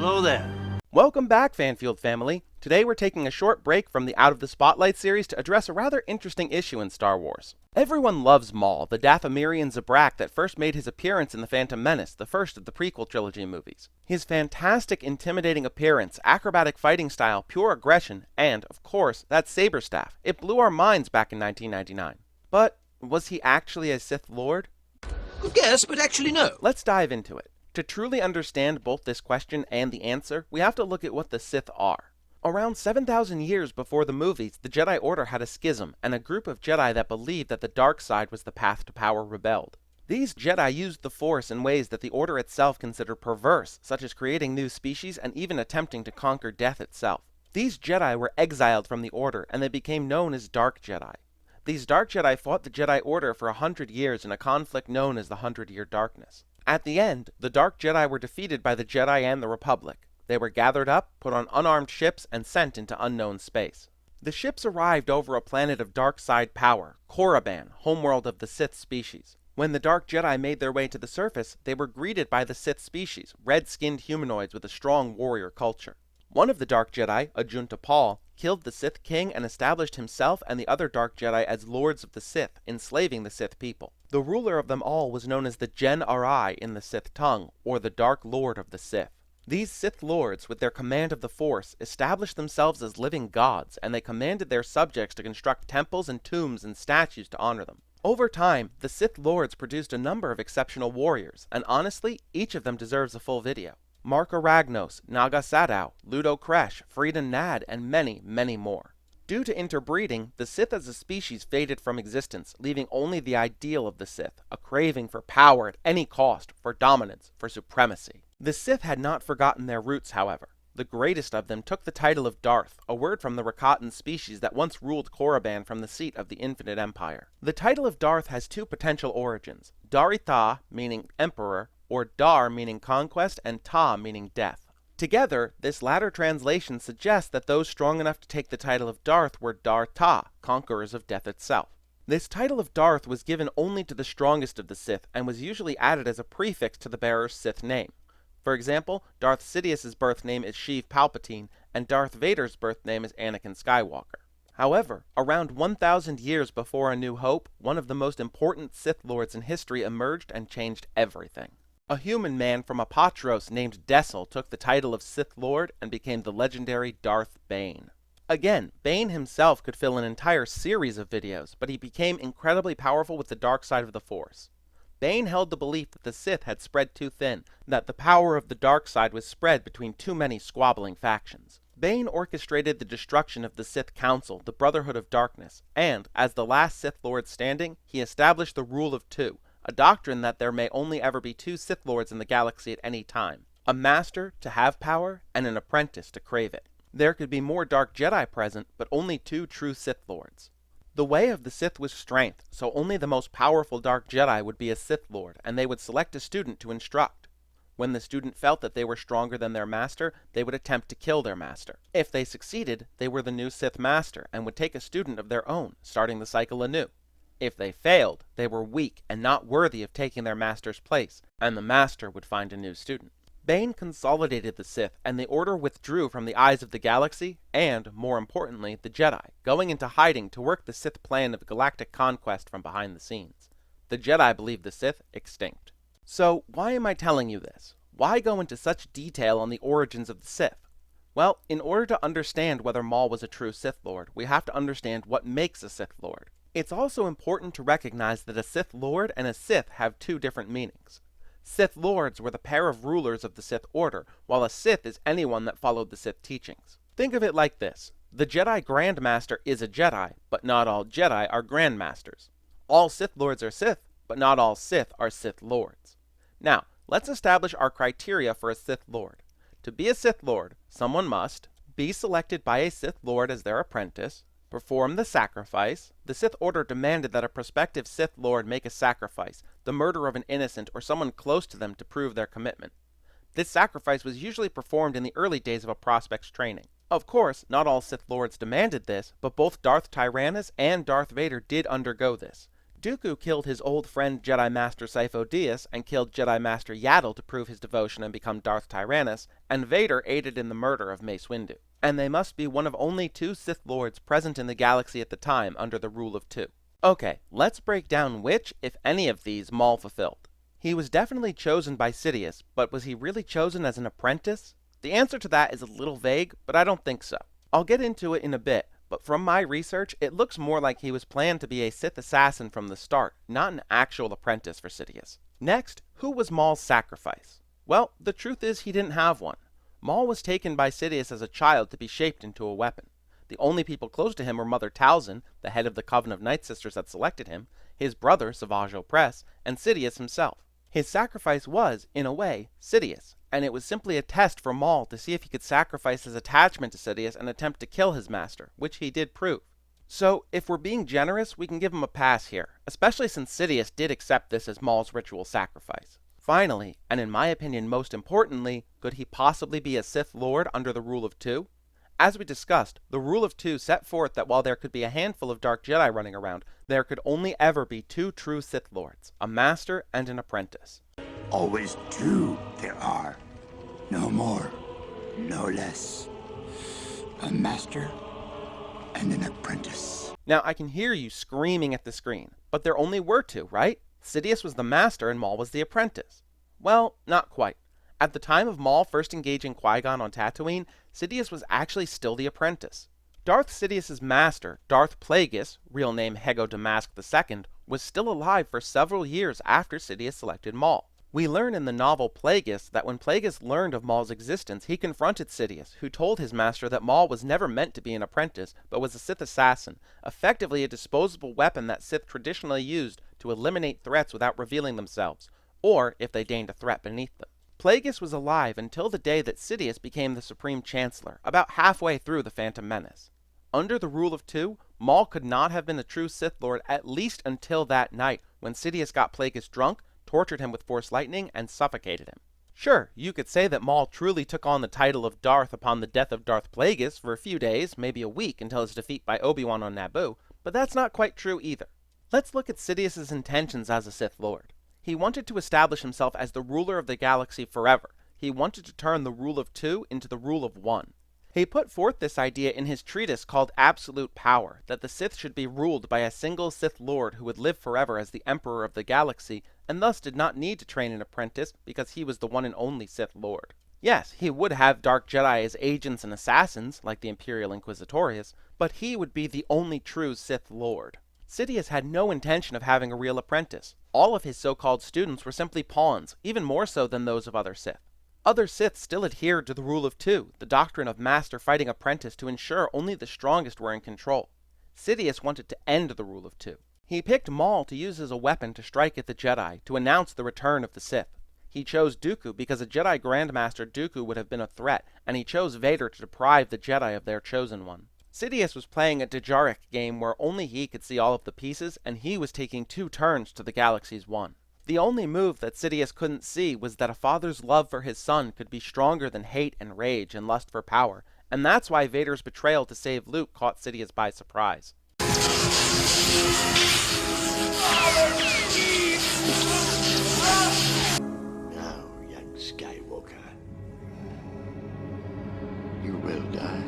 Hello there. Welcome back, Fanfield family. Today we're taking a short break from the Out of the Spotlight series to address a rather interesting issue in Star Wars. Everyone loves Maul, the Dathomirian Zabrak that first made his appearance in The Phantom Menace, the first of the prequel trilogy movies. His fantastic, intimidating appearance, acrobatic fighting style, pure aggression, and, of course, that saber staff. It blew our minds back in 1999. But was he actually a Sith Lord? Good guess, but actually no. Let's dive into it. To truly understand both this question and the answer, we have to look at what the Sith are. Around 7,000 years before the movies, the Jedi Order had a schism, and a group of Jedi that believed that the dark side was the path to power rebelled. These Jedi used the Force in ways that the Order itself considered perverse, such as creating new species and even attempting to conquer death itself. These Jedi were exiled from the Order, and they became known as Dark Jedi. These Dark Jedi fought the Jedi Order for 100 years in a conflict known as the 100-Year Darkness. At the end, the Dark Jedi were defeated by the Jedi and the Republic. They were gathered up, put on unarmed ships, and sent into unknown space. The ships arrived over a planet of dark side power, Korriban, homeworld of the Sith species. When the Dark Jedi made their way to the surface, they were greeted by the Sith species, red-skinned humanoids with a strong warrior culture. One of the Dark Jedi, Ajunta Pall, killed the Sith King and established himself and the other Dark Jedi as Lords of the Sith, enslaving the Sith people. The ruler of them all was known as the Gen Arai in the Sith tongue, or the Dark Lord of the Sith. These Sith Lords, with their command of the Force, established themselves as living gods, and they commanded their subjects to construct temples and tombs and statues to honor them. Over time, the Sith Lords produced a number of exceptional warriors, and honestly, each of them deserves a full video. Mark Aragnos, Naga Sadow, Ludo Kresh, Friedan Nad, and many, many more. Due to interbreeding, the Sith as a species faded from existence, leaving only the ideal of the Sith, a craving for power at any cost, for dominance, for supremacy. The Sith had not forgotten their roots, however. The greatest of them took the title of Darth, a word from the Rakatan species that once ruled Korriban from the seat of the Infinite Empire. The title of Darth has two potential origins, Daritha, meaning emperor, or Dar meaning conquest, and Ta meaning death. Together, this latter translation suggests that those strong enough to take the title of Darth were Dar Ta, conquerors of death itself. This title of Darth was given only to the strongest of the Sith, and was usually added as a prefix to the bearer's Sith name. For example, Darth Sidious's birth name is Sheev Palpatine, and Darth Vader's birth name is Anakin Skywalker. However, around 1,000 years before A New Hope, one of the most important Sith Lords in history emerged and changed everything. A human man from Apatros named Dessel took the title of Sith Lord and became the legendary Darth Bane. Again, Bane himself could fill an entire series of videos, but he became incredibly powerful with the dark side of the Force. Bane held the belief that the Sith had spread too thin, and that the power of the dark side was spread between too many squabbling factions. Bane orchestrated the destruction of the Sith Council, the Brotherhood of Darkness, and, as the last Sith Lord standing, he established the Rule of Two, a doctrine that there may only ever be two Sith Lords in the galaxy at any time, a master to have power, and an apprentice to crave it. There could be more Dark Jedi present, but only two true Sith Lords. The way of the Sith was strength, so only the most powerful Dark Jedi would be a Sith Lord, and they would select a student to instruct. When the student felt that they were stronger than their master, they would attempt to kill their master. If they succeeded, they were the new Sith Master, and would take a student of their own, starting the cycle anew. If they failed, they were weak and not worthy of taking their master's place, and the master would find a new student. Bane consolidated the Sith, and the Order withdrew from the eyes of the galaxy, and, more importantly, the Jedi, going into hiding to work the Sith plan of galactic conquest from behind the scenes. The Jedi believed the Sith extinct. So, why am I telling you this? Why go into such detail on the origins of the Sith? Well, in order to understand whether Maul was a true Sith Lord, we have to understand what makes a Sith Lord. It's also important to recognize that a Sith Lord and a Sith have two different meanings. Sith Lords were the pair of rulers of the Sith Order, while a Sith is anyone that followed the Sith teachings. Think of it like this. The Jedi Grandmaster is a Jedi, but not all Jedi are Grandmasters. All Sith Lords are Sith, but not all Sith are Sith Lords. Now, let's establish our criteria for a Sith Lord. To be a Sith Lord, someone must be selected by a Sith Lord as their apprentice, perform the sacrifice. The Sith Order demanded that a prospective Sith Lord make a sacrifice, the murder of an innocent or someone close to them to prove their commitment. This sacrifice was usually performed in the early days of a prospect's training. Of course, not all Sith Lords demanded this, but both Darth Tyrannus and Darth Vader did undergo this. Dooku killed his old friend Jedi Master Sifo Dyas and killed Jedi Master Yaddle to prove his devotion and become Darth Tyrannus, and Vader aided in the murder of Mace Windu. And they must be one of only 2 Sith Lords present in the galaxy at the time under the rule of 2. Okay, let's break down which, if any of these, Maul fulfilled. He was definitely chosen by Sidious, but was he really chosen as an apprentice? The answer to that is a little vague, but I don't think so. I'll get into it in a bit, but from my research, it looks more like he was planned to be a Sith assassin from the start, not an actual apprentice for Sidious. Next, who was Maul's sacrifice? Well, the truth is he didn't have one. Maul was taken by Sidious as a child to be shaped into a weapon. The only people close to him were Mother Talzin, the head of the Coven of Night Sisters that selected him, his brother, Savage Opress, and Sidious himself. His sacrifice was, in a way, Sidious, and it was simply a test for Maul to see if he could sacrifice his attachment to Sidious and attempt to kill his master, which he did prove. So, if we're being generous, we can give him a pass here, especially since Sidious did accept this as Maul's ritual sacrifice. Finally, and in my opinion most importantly, could he possibly be a Sith Lord under the rule of 2? As we discussed, the rule of 2 set forth that while there could be a handful of Dark Jedi running around, there could only ever be 2 true Sith Lords, a master and an apprentice. Always 2 there are. No more, no less. A master and an apprentice. Now, I can hear you screaming at the screen, but there only were 2, right? Sidious was the master and Maul was the apprentice. Well, not quite. At the time of Maul first engaging Qui-Gon on Tatooine, Sidious was actually still the apprentice. Darth Sidious's master, Darth Plagueis, real name Hego Damask II, was still alive for several years after Sidious selected Maul. We learn in the novel Plagueis that when Plagueis learned of Maul's existence, he confronted Sidious, who told his master that Maul was never meant to be an apprentice, but was a Sith assassin, effectively a disposable weapon that Sith traditionally used to eliminate threats without revealing themselves, or if they deigned a threat beneath them. Plagueis was alive until the day that Sidious became the Supreme Chancellor, about halfway through the Phantom Menace. Under the rule of 2, Maul could not have been a true Sith Lord at least until that night, when Sidious got Plagueis drunk, tortured him with Force lightning, and suffocated him. Sure, you could say that Maul truly took on the title of Darth upon the death of Darth Plagueis for a few days, maybe a week, until his defeat by Obi-Wan on Naboo, but that's not quite true either. Let's look at Sidious's intentions as a Sith Lord. He wanted to establish himself as the ruler of the galaxy forever. He wanted to turn the rule of 2 into the rule of 1. He put forth this idea in his treatise called Absolute Power, that the Sith should be ruled by a single Sith Lord who would live forever as the Emperor of the galaxy, and thus did not need to train an apprentice because he was the one and only Sith Lord. Yes, he would have Dark Jedi as agents and assassins, like the Imperial Inquisitorius, but he would be the only true Sith Lord. Sidious had no intention of having a real apprentice. All of his so-called students were simply pawns, even more so than those of other Sith. Other Sith still adhered to the rule of 2, the doctrine of master fighting apprentice, to ensure only the strongest were in control. Sidious wanted to end the rule of 2. He picked Maul to use as a weapon to strike at the Jedi, to announce the return of the Sith. He chose Dooku because a Jedi Grandmaster Dooku would have been a threat, and he chose Vader to deprive the Jedi of their chosen one. Sidious was playing a Dejaric game where only he could see all of the pieces, and he was taking 2 turns to the galaxy's 1. The only move that Sidious couldn't see was that a father's love for his son could be stronger than hate and rage and lust for power, and that's why Vader's betrayal to save Luke caught Sidious by surprise. Now, young Skywalker, you will die.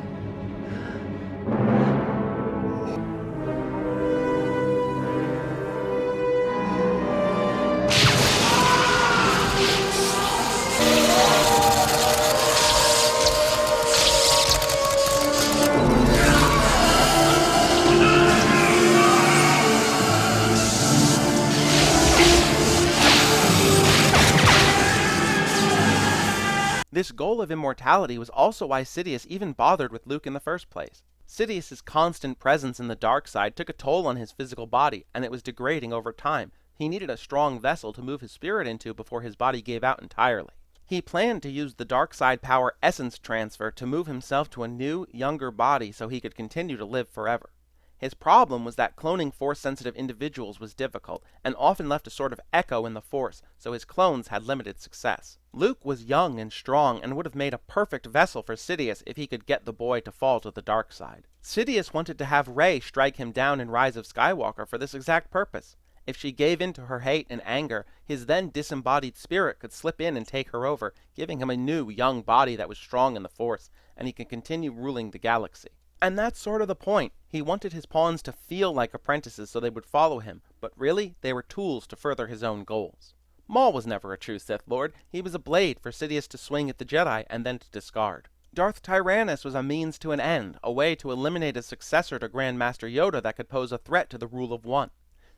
This goal of immortality was also why Sidious even bothered with Luke in the first place. Sidious's constant presence in the dark side took a toll on his physical body, and it was degrading over time. He needed a strong vessel to move his spirit into before his body gave out entirely. He planned to use the dark side power essence transfer to move himself to a new, younger body so he could continue to live forever. His problem was that cloning Force-sensitive individuals was difficult, and often left a sort of echo in the Force, so his clones had limited success. Luke was young and strong, and would have made a perfect vessel for Sidious if he could get the boy to fall to the dark side. Sidious wanted to have Rey strike him down in Rise of Skywalker for this exact purpose. If she gave in to her hate and anger, his then disembodied spirit could slip in and take her over, giving him a new, young body that was strong in the Force, and he could continue ruling the galaxy. And that's sort of the point. He wanted his pawns to feel like apprentices so they would follow him, but really, they were tools to further his own goals. Maul was never a true Sith Lord. He was a blade for Sidious to swing at the Jedi and then to discard. Darth Tyrannus was a means to an end, a way to eliminate a successor to Grand Master Yoda that could pose a threat to the rule of one.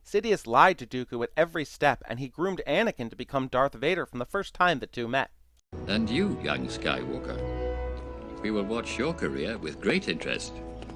Sidious lied to Dooku at every step, and he groomed Anakin to become Darth Vader from the first time the two met. And you, young Skywalker, we will watch your career with great interest.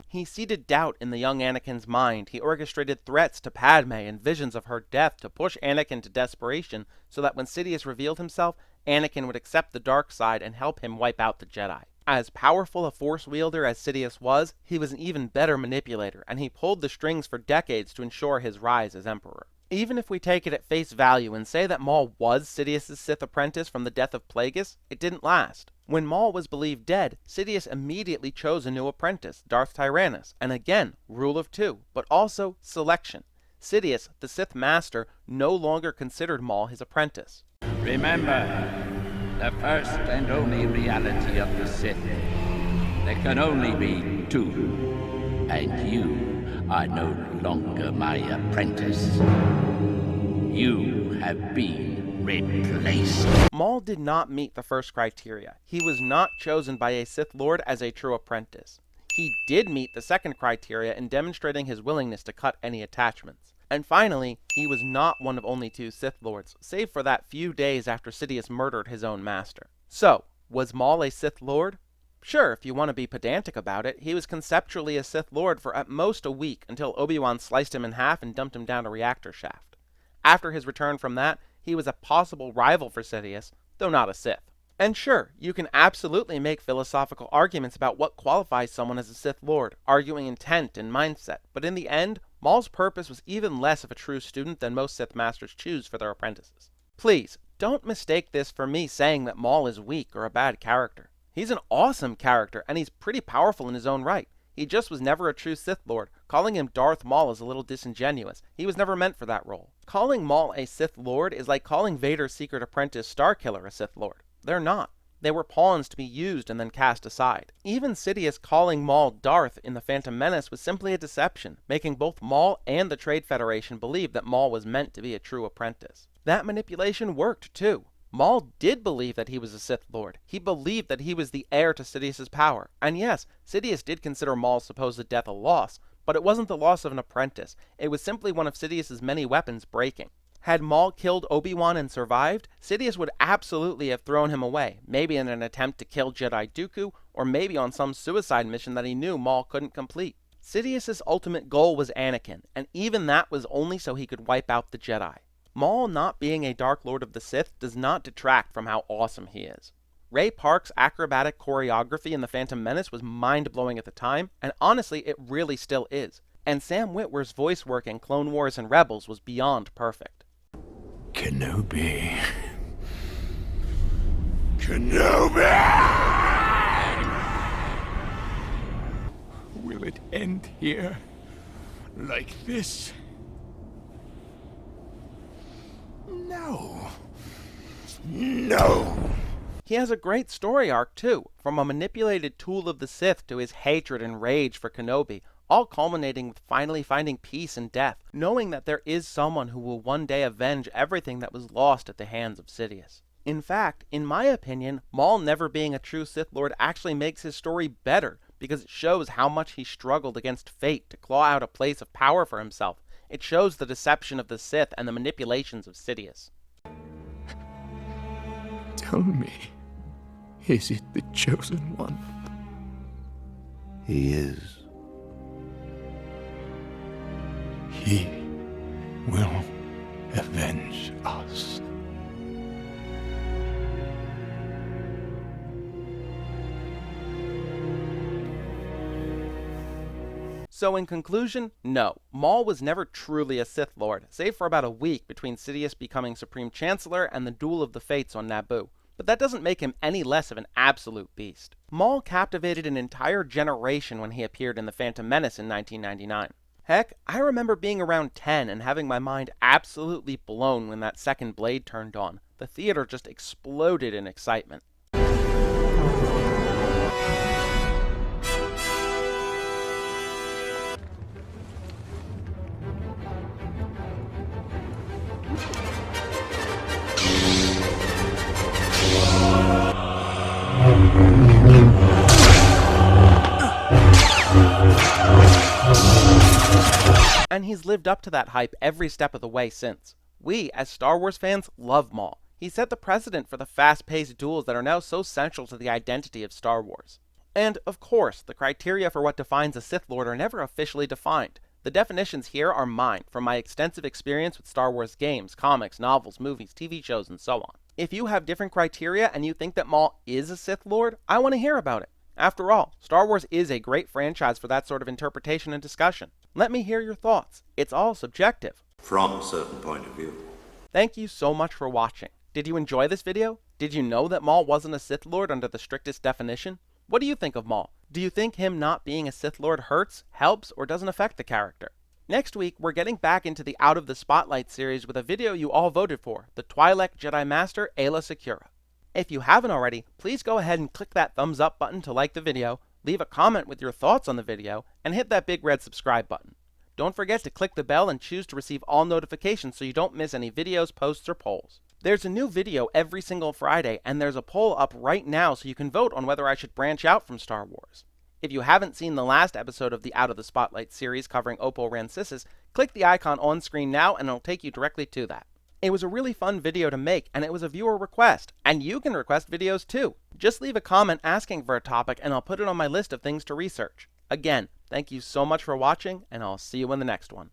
He seeded doubt in the young Anakin's mind. He orchestrated threats to Padme and visions of her death to push Anakin to desperation so that when Sidious revealed himself, Anakin would accept the dark side and help him wipe out the Jedi. As powerful a Force wielder as Sidious was, he was an even better manipulator, and he pulled the strings for decades to ensure his rise as Emperor. Even if we take it at face value and say that Maul was Sidious's Sith apprentice from the death of Plagueis, it didn't last. When Maul was believed dead, Sidious immediately chose a new apprentice, Darth Tyrannus, and again, rule of two, but also selection. Sidious, the Sith Master, no longer considered Maul his apprentice. Remember, the first and only reality of the Sith. There can only be two, and you are no longer my apprentice. You have been replaced. Maul did not meet the first criteria. He was not chosen by a Sith Lord as a true apprentice. He did meet the second criteria in demonstrating his willingness to cut any attachments. And finally, he was not one of only two Sith Lords, save for that few days after Sidious murdered his own master. So, was Maul a Sith Lord? Sure, if you want to be pedantic about it, he was conceptually a Sith Lord for at most a week until Obi-Wan sliced him in half and dumped him down a reactor shaft. After his return from that, he was a possible rival for Sidious, though not a Sith. And sure, you can absolutely make philosophical arguments about what qualifies someone as a Sith Lord, arguing intent and mindset, but in the end, Maul's purpose was even less of a true student than most Sith Masters choose for their apprentices. Please, don't mistake this for me saying that Maul is weak or a bad character. He's an awesome character, and he's pretty powerful in his own right. He just was never a true Sith Lord. Calling him Darth Maul is a little disingenuous. He was never meant for that role. Calling Maul a Sith Lord is like calling Vader's secret apprentice Starkiller a Sith Lord. They're not. They were pawns to be used and then cast aside. Even Sidious calling Maul Darth in the Phantom Menace was simply a deception, making both Maul and the Trade Federation believe that Maul was meant to be a true apprentice. That manipulation worked, too. Maul did believe that he was a Sith Lord. He believed that he was the heir to Sidious's power. And yes, Sidious did consider Maul's supposed death a loss, but it wasn't the loss of an apprentice. It was simply one of Sidious's many weapons breaking. Had Maul killed Obi-Wan and survived, Sidious would absolutely have thrown him away, maybe in an attempt to kill Jedi Dooku, or maybe on some suicide mission that he knew Maul couldn't complete. Sidious's ultimate goal was Anakin, and even that was only so he could wipe out the Jedi. Maul not being a Dark Lord of the Sith does not detract from how awesome he is. Ray Park's acrobatic choreography in The Phantom Menace was mind-blowing at the time, and honestly, it really still is. And Sam Witwer's voice work in Clone Wars and Rebels was beyond perfect. Kenobi. Kenobi! Will it end here? Like this? No. No! He has a great story arc too, from a manipulated tool of the Sith to his hatred and rage for Kenobi, all culminating with finally finding peace in death, knowing that there is someone who will one day avenge everything that was lost at the hands of Sidious. In fact, in my opinion, Maul never being a true Sith Lord actually makes his story better, because it shows how much he struggled against fate to claw out a place of power for himself. It shows the deception of the Sith and the manipulations of Sidious. Tell me, is it the Chosen One? He is. He will avenge us. So in conclusion, no, Maul was never truly a Sith Lord, save for about a week between Sidious becoming Supreme Chancellor and the Duel of the Fates on Naboo. But that doesn't make him any less of an absolute beast. Maul captivated an entire generation when he appeared in The Phantom Menace in 1999. Heck, I remember being around 10 and having my mind absolutely blown when that second blade turned on. The theater just exploded in excitement. And he's lived up to that hype every step of the way since. We, as Star Wars fans, love Maul. He set the precedent for the fast-paced duels that are now so central to the identity of Star Wars. And, of course, the criteria for what defines a Sith Lord are never officially defined. The definitions here are mine, from my extensive experience with Star Wars games, comics, novels, movies, TV shows, and so on. If you have different criteria and you think that Maul is a Sith Lord, I want to hear about it. After all, Star Wars is a great franchise for that sort of interpretation and discussion. Let me hear your thoughts. It's all subjective. From a certain point of view. Thank you so much for watching. Did you enjoy this video? Did you know that Maul wasn't a Sith Lord under the strictest definition? What do you think of Maul? Do you think him not being a Sith Lord hurts, helps, or doesn't affect the character? Next week, we're getting back into the Out of the Spotlight series with a video you all voted for, the Twi'lek Jedi Master Aayla Secura. If you haven't already, please go ahead and click that thumbs up button to like the video, leave a comment with your thoughts on the video, and hit that big red subscribe button. Don't forget to click the bell and choose to receive all notifications so you don't miss any videos, posts, or polls. There's a new video every single Friday, and there's a poll up right now so you can vote on whether I should branch out from Star Wars. If you haven't seen the last episode of the Out of the Spotlight series covering Oppo Rancisis, click the icon on screen now and it'll take you directly to that. It was a really fun video to make, and it was a viewer request, and you can request videos too. Just leave a comment asking for a topic and I'll put it on my list of things to research. Again, thank you so much for watching, and I'll see you in the next one.